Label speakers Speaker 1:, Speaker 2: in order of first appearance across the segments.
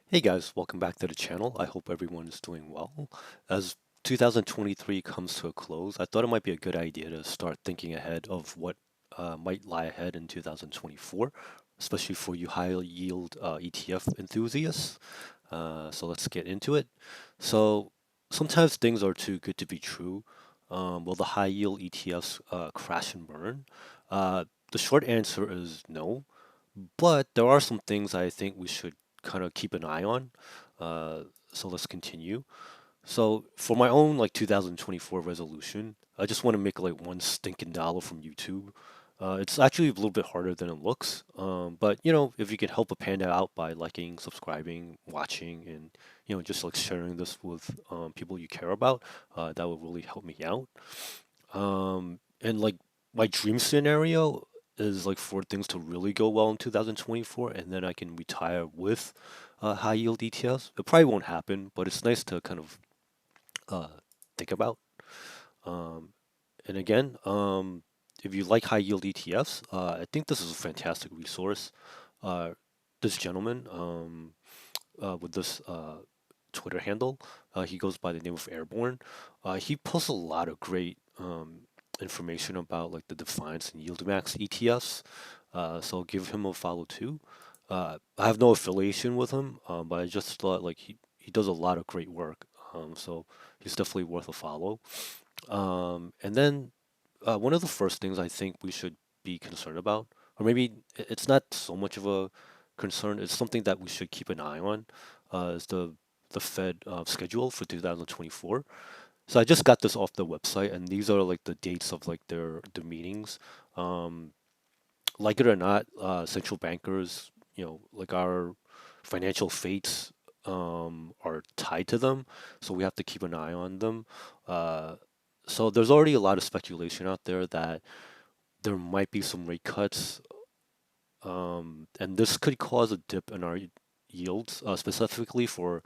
Speaker 1: Hey guys, welcome back to the channel. I hope everyone is doing well. As 2023 comes to a close, I thought it might be a good idea to start thinking ahead of what might lie ahead in 2024, especially for you high yield ETF enthusiasts. So let's get into it. So sometimes things are too good to be true. Will the high yield ETFs crash and burn? The short answer is no. But there are some things I think we should kind of keep an eye on. Uh, so let's continue. So for my own like 2024 resolution, I just want to make like one stinking dollar from YouTube. It's actually a little bit harder than it looks. But if you can help a panda out by liking, subscribing, watching, and just like sharing this with people you care about, that would really help me out. And like my dream scenario is like for things to really go well in 2024, and then I can retire with high yield ETFs. It probably won't happen, but it's nice to kind of uh, think about. Um, and again, if you like high yield ETFs, I think this is a fantastic resource. Uh, this gentleman with this Twitter handle, he goes by the name of Airborne. He posts a lot of great information about like the Defiance and YieldMax ETFs. So give him a follow too. I have no affiliation with him, but I just thought like he does a lot of great work. So he's definitely worth a follow. And then one of the first things I think we should be concerned about, or maybe it's not so much of a concern, it's something that we should keep an eye on, is the Fed schedule for 2024. So I just got this off the website, and these are like the dates of like their meetings. Um, like it or not, central bankers, like our financial fates are tied to them, so we have to keep an eye on them. Uh, so there's already a lot of speculation out there that there might be some rate cuts, and this could cause a dip in our yields, specifically for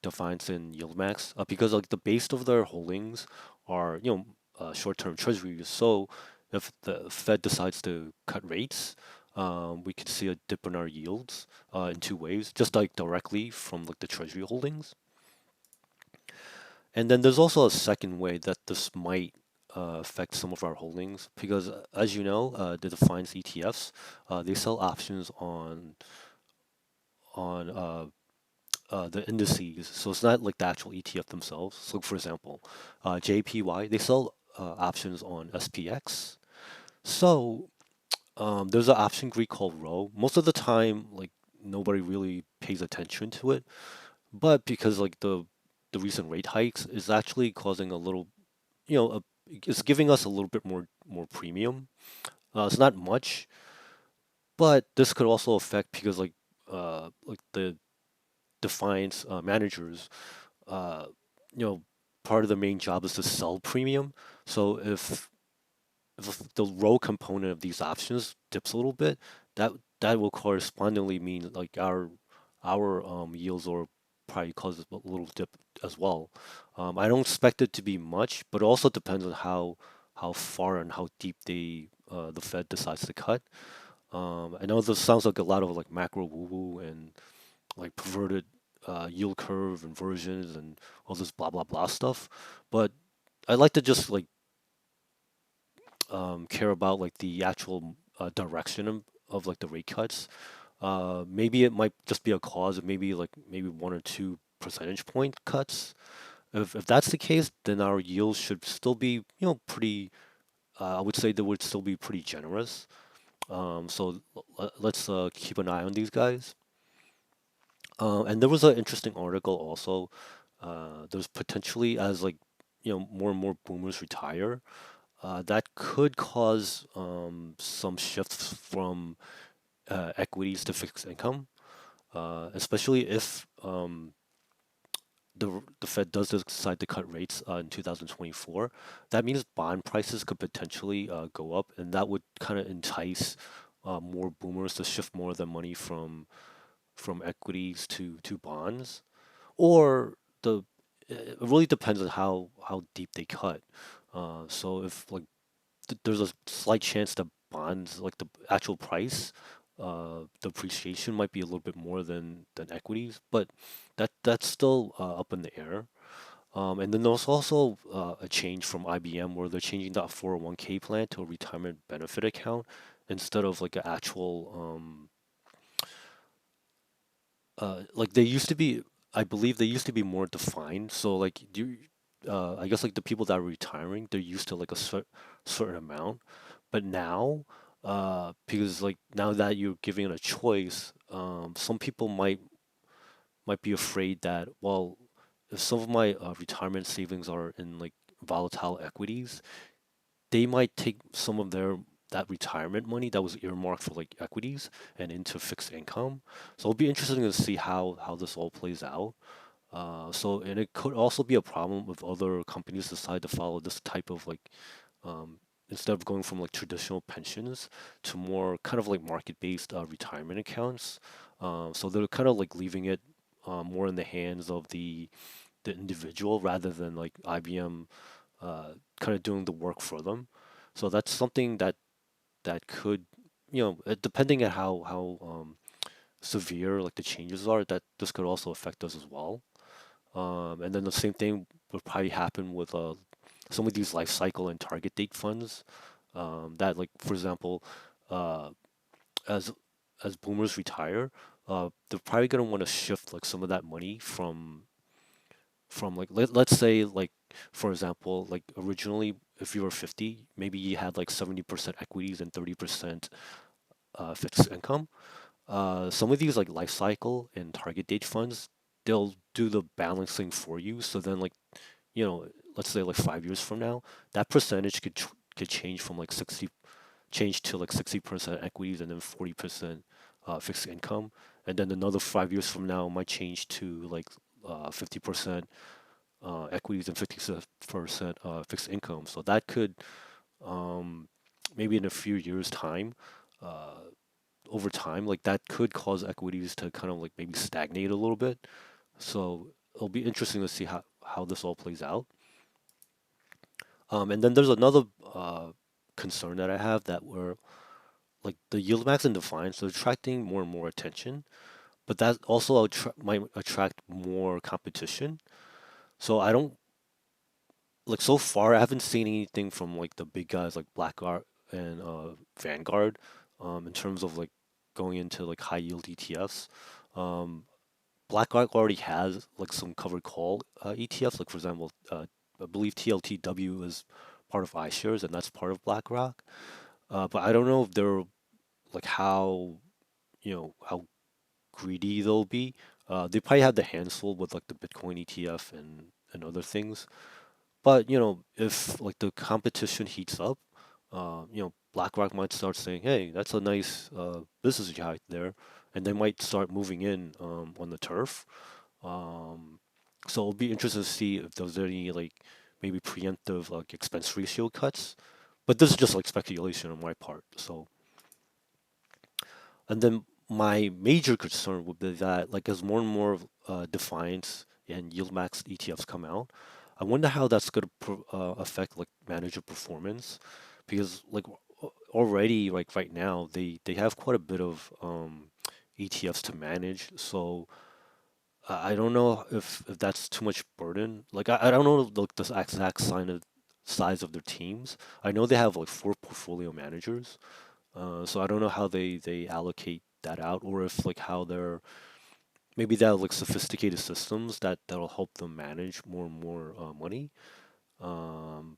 Speaker 1: Defiance and YieldMax, because like the base of their holdings are short-term treasuries. So if the Fed decides to cut rates, we could see a dip in our yields in two ways, just like directly from like the treasury holdings. And then there's also a second way that this might affect some of our holdings because, as you know, the Defiance ETFs, they sell options on the indices, so it's not like the actual ETF themselves. So, for example, JPY, they sell options on SPX. So, there's an option Greek called Rho. Most of the time, like nobody really pays attention to it, but because like the recent rate hikes is actually causing a little, it's giving us a little bit more premium. It's not much, but this could also affect because like the Defiance managers uh, you know, part of the main job is to sell premium. So if the row component of these options dips a little bit, that that will correspondingly mean like our yields or probably cause a little dip as well. I don't expect it to be much, but it also depends on how far and how deep the Fed decides to cut. I know this sounds like a lot of like macro woo woo and like perverted yield curve inversions and all this blah blah blah stuff. But I like to just like care about like the actual direction of like the rate cuts. Maybe it might just be a cause of maybe 1 or 2 percentage point cuts. If that's the case, then our yields should still be pretty. I would say they would still be pretty generous. So let's keep an eye on these guys. And there was an interesting article also. There's potentially as like more and more boomers retire, that could cause some shifts from equities to fixed income, especially if the Fed does decide to cut rates in 2024. That means bond prices could potentially go up, and that would kind of entice more boomers to shift more of their money from equities to bonds, or the it really depends on how deep they cut. So if like there's a slight chance that bonds, like the actual price, the appreciation might be a little bit more than equities, but that's still up in the air. And then there's also a change from IBM where they're changing that 401k plan to a retirement benefit account instead of like an actual like they used to be. I believe they used to be more defined. So like I guess like the people that are retiring, they're used to like a certain amount, but now because like now that you're giving it a choice, some people might be afraid that, well, if some of my retirement savings are in like volatile equities, they might take some of their that retirement money that was earmarked for like equities and into fixed income. So it'll be interesting to see how this all plays out. And it could also be a problem if other companies decide to follow this type of like um, instead of going from like traditional pensions to more kind of like market-based retirement accounts. So they're kind of like leaving it more in the hands of the individual rather than like IBM kind of doing the work for them. So that's something that could, depending on how severe like the changes are, that this could also affect us as well. And then the same thing would probably happen with some of these life cycle and target date funds. That like for example, uh, as as boomers retire, they're probably gonna want to shift like some of that money from like let's say like for example like originally if you were 50 maybe you had like 70% equities and 30% fixed income. Some of these like life cycle and target date funds, they'll do the balancing for you, so then like let's say like 5 years from now that percentage could change from like 60 change to like 60% equities and then 40% fixed income, and then another 5 years from now might change to like 50% equities and 50% fixed income. So that could um, maybe in a few years' time, uh, over time, like that could cause equities to kind of like maybe stagnate a little bit. So it'll be interesting to see how this all plays out. And then there's another concern that I have that we're like the yield max and Defiance are attracting more and more attention, but that also might attract more competition. So I don't like so far I haven't seen anything from like the big guys like Blackguard and Vanguard in terms of like going into like high yield ETFs. Um, Blackguard already has like some covered call ETFs, like for example, I believe TLTW is part of iShares and that's part of BlackRock. But I don't know if they're like how greedy they'll be. They probably have the hands full with like the Bitcoin ETF and other things. But if like the competition heats up, BlackRock might start saying, "Hey, that's a nice business you have there," and they might start moving in on the turf. Um, so it'll be interesting to see if there's any like maybe preemptive like expense ratio cuts. But this is just like speculation on my part. So and then my major concern would be that, like, as more and more Defiance and YieldMax ETFs come out, I wonder how that's going to affect like manager performance, because like already like right now they have quite a bit of ETFs to manage. So I don't know if that's too much burden. Like I don't know like the exact size of their teams. I know they have like four portfolio managers. So I don't know how they allocate that out, or if like how they're maybe they have like sophisticated systems that'll help them manage more and more money. Um,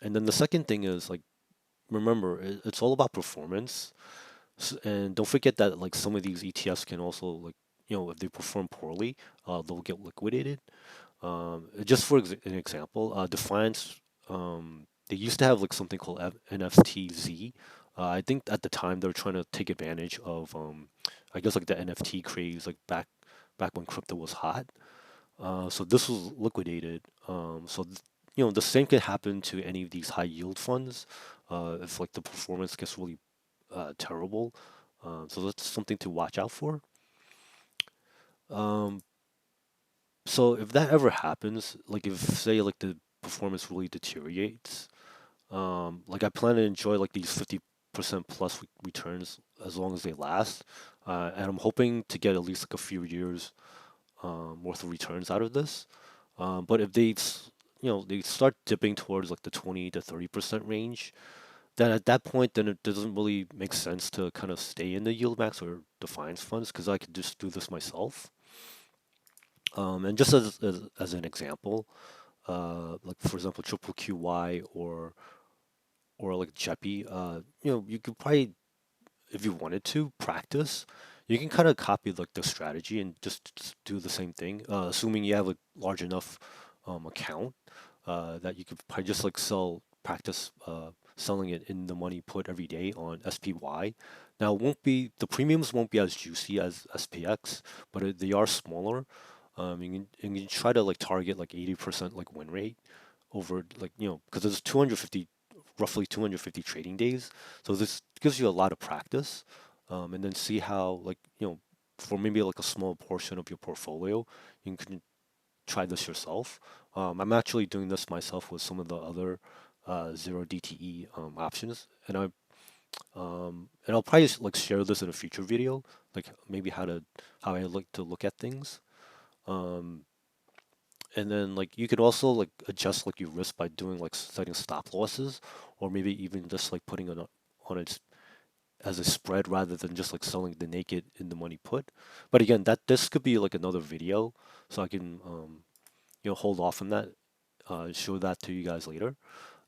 Speaker 1: and then the second thing is like remember it's all about performance, and don't forget that like some of these ETFs can also like if they perform poorly, they'll get liquidated. Just for an example, Defiance, they used to have like something called NFTZ. I think at the time they were trying to take advantage of, I guess like the NFT craze, like back when crypto was hot. So this was liquidated. The same can happen to any of these high yield funds, if like the performance gets really terrible. So that's something to watch out for. Um, So if that ever happens, like if say like the performance really deteriorates, like I plan to enjoy like these 50% plus returns as long as they last, and I'm hoping to get at least like a few years worth of returns out of this. But if they start dipping towards like the 20 to 30% range, then at that point, then it doesn't really make sense to kind of stay in the YieldMax or Defiance funds because I could just do this myself. And just as an example, like for example, Triple QY or like JEPI, you could probably, if you wanted to practice, you can kind of copy like the strategy and just do the same thing, assuming you have a large enough account that you could probably just like practice selling it in the money put every day on SPY. Now, it won't be the premiums won't be as juicy as SPX, but they are smaller. You can try to like target like 80% like win rate over like because there's 250 roughly 250 trading days, so this gives you a lot of practice, and then see how like for maybe like a small portion of your portfolio you can try this yourself. I'm actually doing this myself with some of the other zero DTE options, and I'll probably like share this in a future video, like maybe how I like to look at things. Um, and then like you could also like adjust like your risk by doing like setting stop losses, or maybe even just like putting it on it as a spread rather than just like selling the naked in the money put. But again, that this could be like another video, so I can hold off on that, show that to you guys later.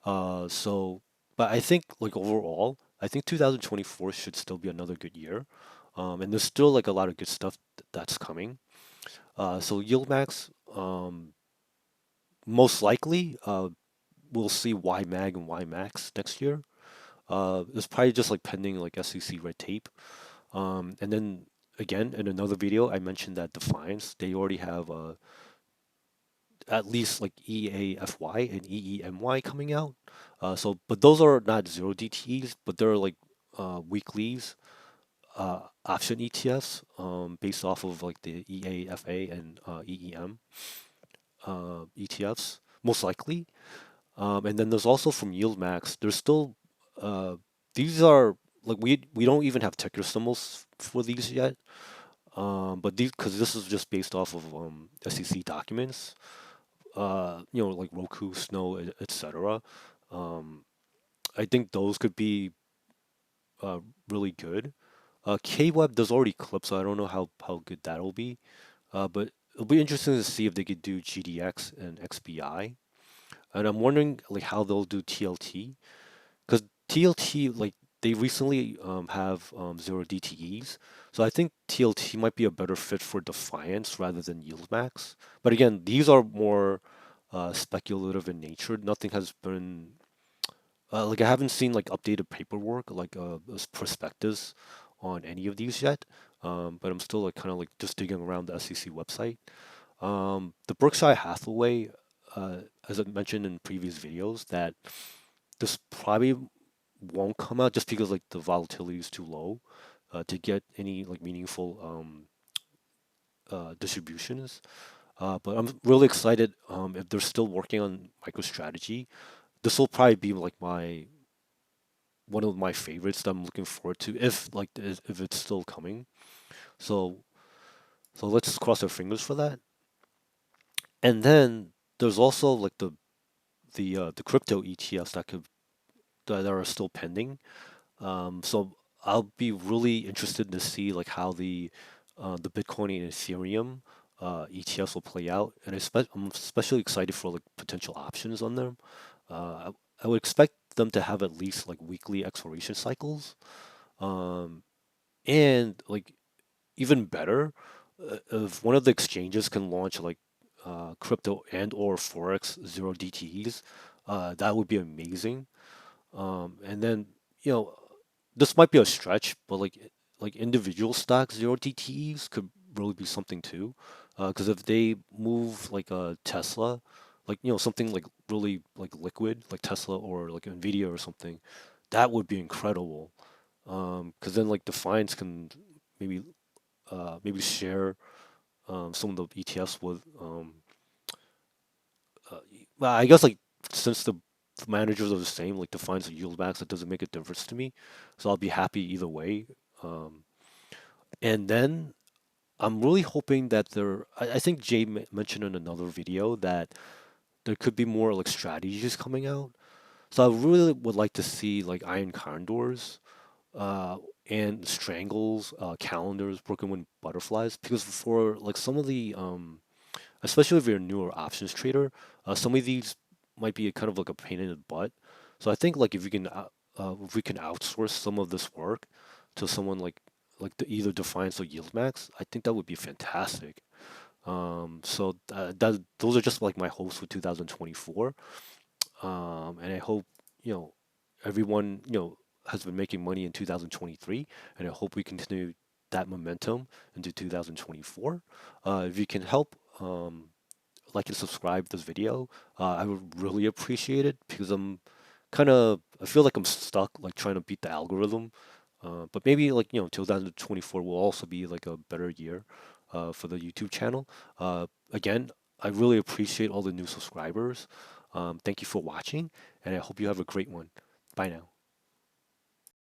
Speaker 1: But I think like overall, I think 2024 should still be another good year. And there's still like a lot of good stuff that's coming. So YieldMax, most likely, we'll see YMAG and YMAX next year. It's probably just like pending like SEC red tape. And then again, in another video, I mentioned that Defiance, they already have at least like EAFY and EEMY coming out. But those are not zero DTEs, but they're like weeklies, option ETFs, based off of like the EAFA and EEM ETFs, most likely. And then there's also from YieldMax. There's still uh, these are like we don't even have ticker symbols for these yet. But these because this is just based off of SEC documents. Like Roku, Snow, etc. Um, I think those could be uh, really good. K-Web does already clip, so I don't know how good that'll be. But it'll be interesting to see if they could do GDX and XBI. And I'm wondering like how they'll do TLT, because TLT like they recently have zero DTEs, so I think TLT might be a better fit for Defiance rather than YieldMax. But again, these are more speculative in nature. Nothing has been like I haven't seen like updated paperwork like as prospectus on any of these yet. But I'm still like kind of like just digging around the SEC website. The Berkshire Hathaway, as I mentioned in previous videos, that this probably won't come out just because like the volatility is too low to get any like meaningful distributions. But I'm really excited if they're still working on MicroStrategy. This will probably be like my one of my favorites that I'm looking forward to if it's still coming. So so let's just cross our fingers for that. And then there's also like the crypto ETFs that are still pending. So I'll be really interested to see like how the Bitcoin and Ethereum ETFs will play out, and I'm especially excited for like potential options on them. I would expect them to have at least like weekly exploration cycles, um, and like even better, if one of the exchanges can launch like crypto and or forex zero DTEs, that would be amazing. And then you know this might be a stretch, but like individual stocks zero DTEs could really be something too. Because if they move like a Tesla, like something like really like liquid, like Tesla or like Nvidia or something, that would be incredible. Because then like Defiance can maybe maybe share some of the ETFs with well, I guess like since the managers are the same, like defines the yield max, it doesn't make a difference to me. So I'll be happy either way. Um, and then I'm really hoping that I think Jay mentioned in another video that there could be more like strategies coming out. So I really would like to see like iron condors, uh, and strangles, calendars, broken wing butterflies, because for like some of the especially if you're a newer options trader, some of these might be a kind of like a pain in the butt. So I think like if we can outsource some of this work to someone either Defiance or YieldMax, I think that would be fantastic. So that those are just like my hopes for 2024. And I hope everyone has been making money in 2023, and I hope we continue that momentum into 2024. If you can help, like and subscribe this video, I would really appreciate it because I feel like I'm stuck like trying to beat the algorithm. But maybe 2024 will also be like a better year for the YouTube channel. Again, I really appreciate all the new subscribers. Thank you for watching, and I hope you have a great one. Bye now.